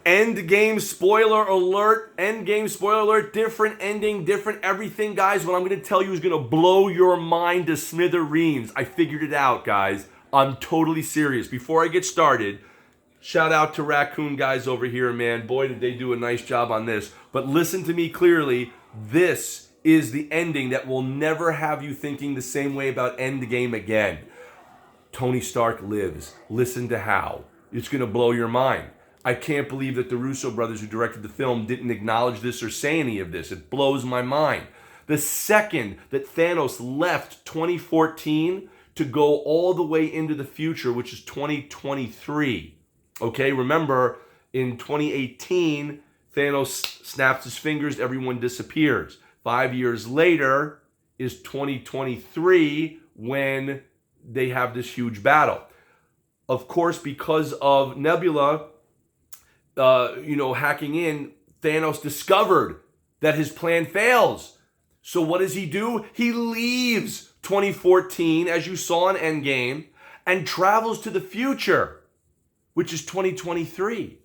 Endgame spoiler alert. Endgame spoiler alert. Different ending, different everything, guys. What I'm going to tell you is going to blow your mind to smithereens. I figured it out, guys. I'm totally serious. Before I get started, shout out to Raccoon guys over here, man. Boy, did they do a nice job on this. But listen to me clearly. This is the ending that will never have you thinking the same way about Endgame again. Tony Stark lives. Listen to how. It's going to blow your mind. I can't believe that the Russo brothers who directed the film didn't acknowledge this or say any of this. It blows my mind. The second that Thanos left 2014 to go all the way into the future, which is 2023. Okay, remember in 2018, Thanos snaps his fingers, everyone disappears. 5 years later is 2023 when they have this huge battle. Of course, because of Nebula, hacking in, Thanos discovered that his plan fails. So what does he do? He leaves 2014, as you saw in Endgame, and travels to the future, which is 2023.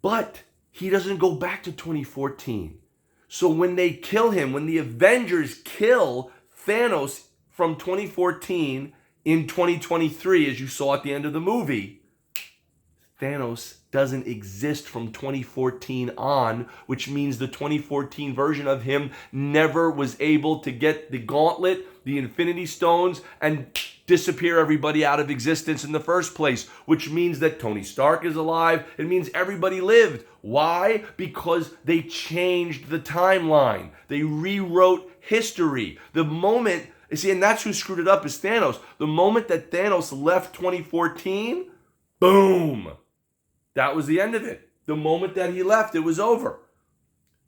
But he doesn't go back to 2014. So when they kill him, when the Avengers kill Thanos from 2014 in 2023, as you saw at the end of the movie, Thanos doesn't exist from 2014 on, which means the 2014 version of him never was able to get the gauntlet, the Infinity Stones, and disappear everybody out of existence in the first place, which means that Tony Stark is alive. It means everybody lived. Why? Because they changed the timeline. They rewrote history. The moment, and that's who screwed it up is Thanos. The moment that Thanos left 2014, boom. That was the end of it. The moment that he left, it was over.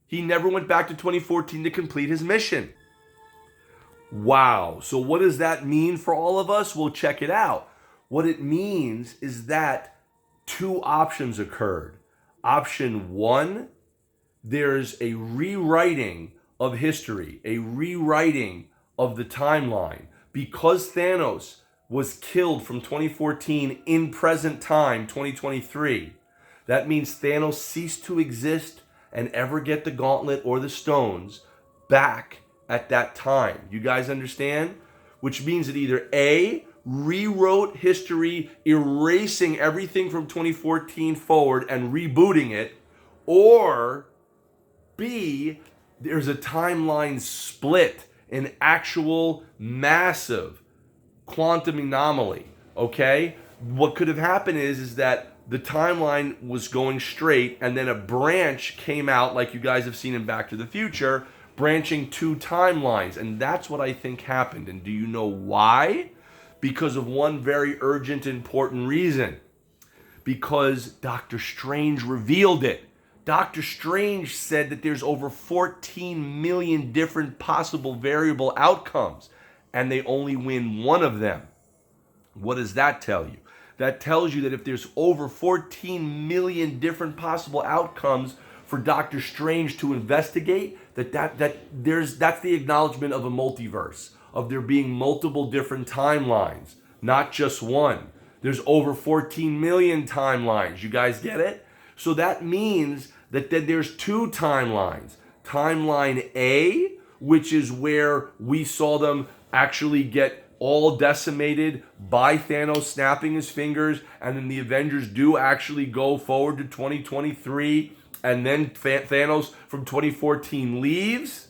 He never went back to 2014 to complete his mission. Wow. So what does that mean for all of us? We'll check it out. What it means is that two options occurred. Option one, there's a rewriting of history, a rewriting of the timeline. Because Thanos was killed from 2014 in present time, 2023. That means Thanos ceased to exist and ever get the gauntlet or the stones back at that time. You guys understand? Which means that either A, rewrote history, erasing everything from 2014 forward and rebooting it, or B, there's a timeline split, an actual massive quantum anomaly, okay? What could have happened is that the timeline was going straight and then a branch came out like you guys have seen in Back to the Future, branching two timelines. And that's what I think happened. And do you know why? Because of one very urgent, important reason. Because Doctor Strange revealed it. Doctor Strange said that there's over 14 million different possible variable outcomes, and they only win one of them. What does that tell you? That tells you that if there's over 14 million different possible outcomes for Doctor Strange to investigate, that's the acknowledgement of a multiverse, of there being multiple different timelines, not just one. There's over 14 million timelines. You guys get it? So that means that then there's two timelines. Timeline A, which is where we saw them actually get all decimated by Thanos snapping his fingers, and then the Avengers do actually go forward to 2023, and then Thanos from 2014 leaves,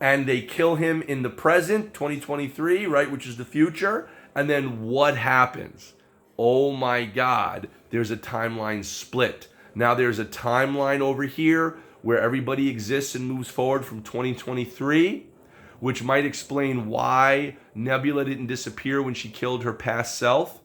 and they kill him in the present, 2023, right, which is the future, and then what happens? Oh my God, there's a timeline split. Now there's a timeline over here where everybody exists and moves forward from 2023, which might explain why Nebula didn't disappear when she killed her past self.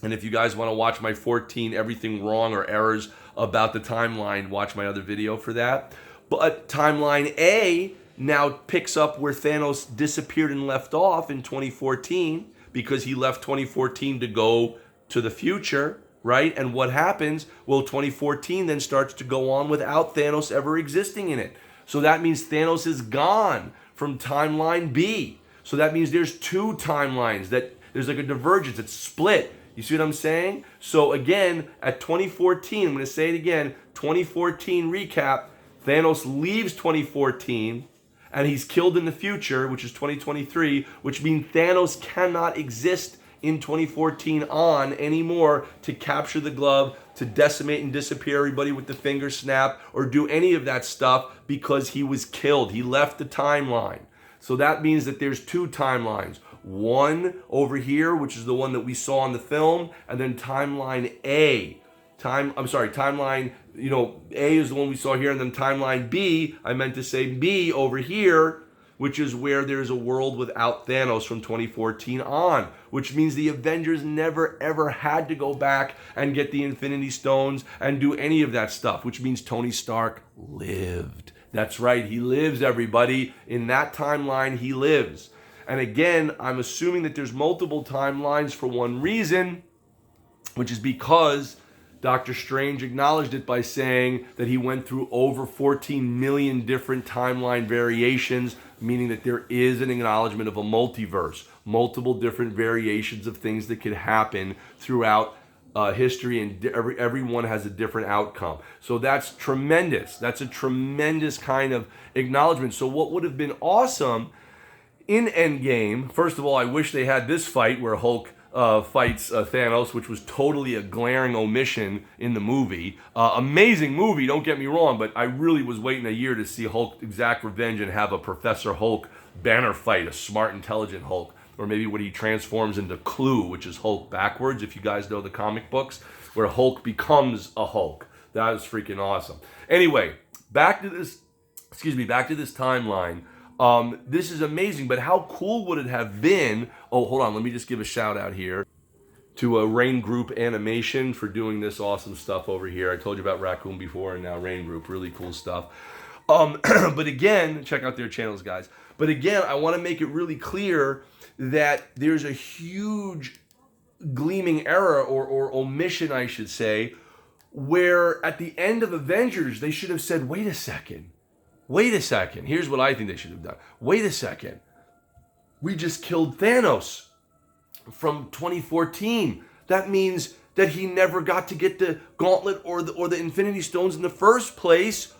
And if you guys want to watch my 14 everything wrong or errors about the timeline, watch my other video for that. But timeline A now picks up where Thanos disappeared and left off in 2014, because he left 2014 to go to the future, right? And what happens? Well, 2014 then starts to go on without Thanos ever existing in it. So that means Thanos is gone from timeline B. So that means there's two timelines, that there's like a divergence, it's split. You see what I'm saying? So again, at 2014, I'm going to say it again, 2014 recap, Thanos leaves 2014 and he's killed in the future, which is 2023, which means Thanos cannot exist in 2014 on anymore to capture the glove, to decimate and disappear everybody with the finger snap, or do any of that stuff because he was killed. He left the timeline. So that means that there's two timelines. One over here, which is the one that we saw in the film, and then timeline A. Timeline, A is the one we saw here, and then timeline B, I meant to say B over here, which is where there's a world without Thanos from 2014 on, which means the Avengers never ever had to go back and get the Infinity Stones and do any of that stuff, which means Tony Stark lived. That's right, he lives, everybody. In that timeline, he lives. And again, I'm assuming that there's multiple timelines for one reason, which is because Doctor Strange acknowledged it by saying that he went through over 14 million different timeline variations, meaning that there is an acknowledgement of a multiverse, multiple different variations of things that could happen throughout history, and everyone has a different outcome. So that's tremendous. That's a tremendous kind of acknowledgement. So what would have been awesome in Endgame, first of all, I wish they had this fight where Hulk fights Thanos, which was totally a glaring omission in the movie. Amazing movie, don't get me wrong, but I really was waiting a year to see Hulk exact revenge and have a Professor Hulk banner fight, a smart, intelligent Hulk. Or maybe when he transforms into Clue, which is Hulk backwards, if you guys know the comic books, where Hulk becomes a Hulk. That was freaking awesome. Anyway, back to this timeline. This is amazing, but how cool would it have been? Oh, hold on. Let me just give a shout out here to Rain Group Animation for doing this awesome stuff over here. I told you about Raccoon before, and now Rain Group, really cool stuff. But again, check out their channels, guys. But again, I want to make it really clear that there's a huge gleaming error or omission, I should say, where at the end of Avengers, they should have said, wait a second. Here's what I think they should have done. Wait a second. We just killed Thanos from 2014. That means that he never got to get the gauntlet or the Infinity Stones in the first place.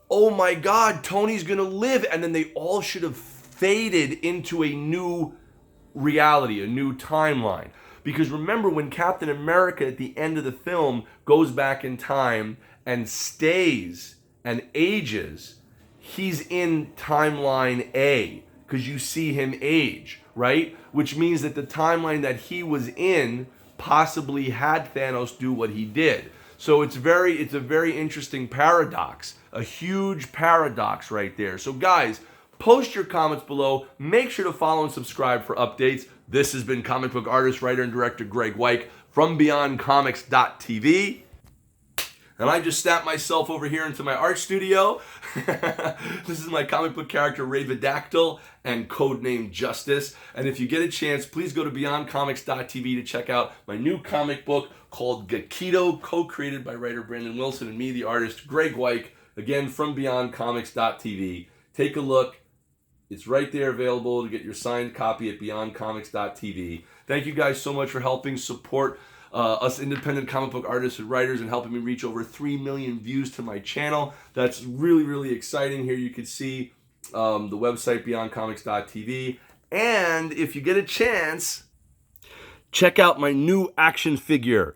Oh my God, Tony's gonna live. And then they all should have faded into a new reality, a new timeline. Because remember, when Captain America at the end of the film goes back in time and stays and ages, he's in timeline A, because you see him age, right? Which means that the timeline that he was in possibly had Thanos do what he did. So it's a very interesting paradox, a huge paradox right there. So guys, post your comments below. Make sure to follow and subscribe for updates. This has been comic book artist, writer, and director Graig Weich from BeyondComics.tv. And I just snapped myself over here into my art studio. This is my comic book character, Ravidactyl, and codename Justice. And if you get a chance, please go to BeyondComics.tv to check out my new comic book called Gekido, co-created by writer Brandon Wilson and me, the artist, Graig Weich, again from BeyondComics.tv. Take a look. It's right there available to get your signed copy at BeyondComics.tv. Thank you guys so much for helping support us independent comic book artists and writers and helping me reach over 3 million views to my channel. That's really, really exciting. Here you can see the website, BeyondComics.tv. And if you get a chance, check out my new action figure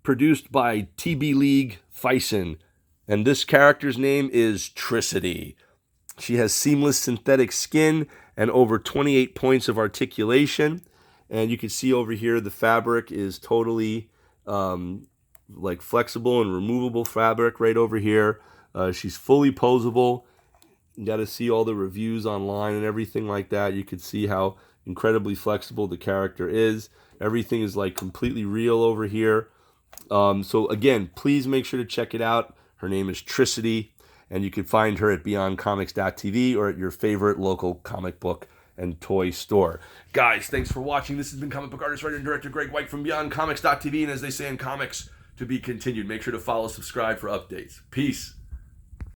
produced by TB League Fison. And this character's name is Tricity. She has seamless synthetic skin and over 28 points of articulation. And you can see over here the fabric is totally like flexible and removable fabric right over here. She's fully posable. You got to see all the reviews online and everything like that. You can see how incredibly flexible the character is. Everything is like completely real over here. So again, please make sure to check it out. Her name is Tricity, and you can find her at BeyondComics.tv or at your favorite local comic book and toy store. Guys, thanks for watching. This has been comic book artist, writer, and director Graig Weich from BeyondComics.tv, and as they say in comics, to be continued. Make sure to follow, subscribe for updates. Peace.